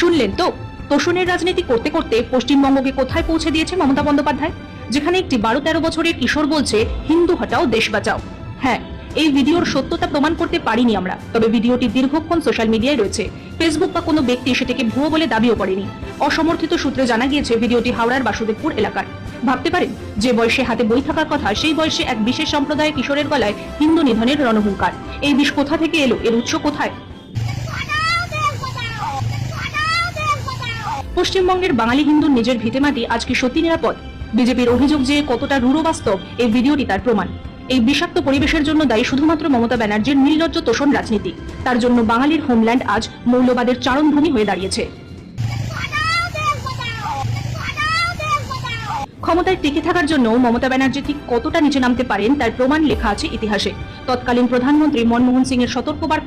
শুনলেন তো, তোষণের রাজনীতি করতে করতে পশ্চিমবঙ্গকে কোথায় পৌঁছে দিয়েছে মমতা বন্দ্যোপাধ্যায়, যেখানে একটি 12-13 বছরের কিশোর বলছে হিন্দু হটাও দেশ বাঁচাও। হ্যাঁ, এই ভিডিওর সত্যতা প্রমাণ করতে পারিনি আমরা, তবে ভিডিওটি দীর্ঘক্ষণ সোশ্যাল মিডিয়ায় রয়েছে। ফেসবুক বা কোনো ব্যক্তি সেটাকে ভুয়ো বলে দাবিও করেনি। অসমর্থিত সূত্রে জানা গিয়েছে ভিডিওটি হাওড়ার বাসুদেবপুর এলাকার। ভাবতে পারেন, যে বয়সে হাতে বই থাকার কথা সেই বয়সে এক বিশেষ সম্প্রদায়ের কিশোরের গলায় হিন্দু নিধনের রণহুঙ্কার। এই বিষ কোথা থেকে এলো, এর উৎস কোথায়? পশ্চিমবঙ্গের বাঙালি হিন্দুর নিজের ভিটেমাটি আজ কি সত্যি নিরাপদ? বিজেপির অভিযোগ যে কতটা রূঢ় বাস্তব, এই ভিডিওটি তার প্রমাণ। এই বিষাক্ত পরিবেশের জন্য দায়ী শুধুমাত্র মমতা ব্যানার্জির নির্লজ্জ তোষণ রাজনীতি। তার জন্য বাঙালির হোমল্যান্ড আজ মৌলবাদের চারণভূমি হয়ে দাঁড়িয়েছে। ক্ষমতায় টিকে থাকার জন্য মমতা ব্যানার্জি ঠিক কতটা নিচে নামতে পারেন তার প্রমাণ লেখা আছে ইতিহাসে। তৎকালীন প্রধানমন্ত্রী মনমোহন সিং এর সতর্কবার্তা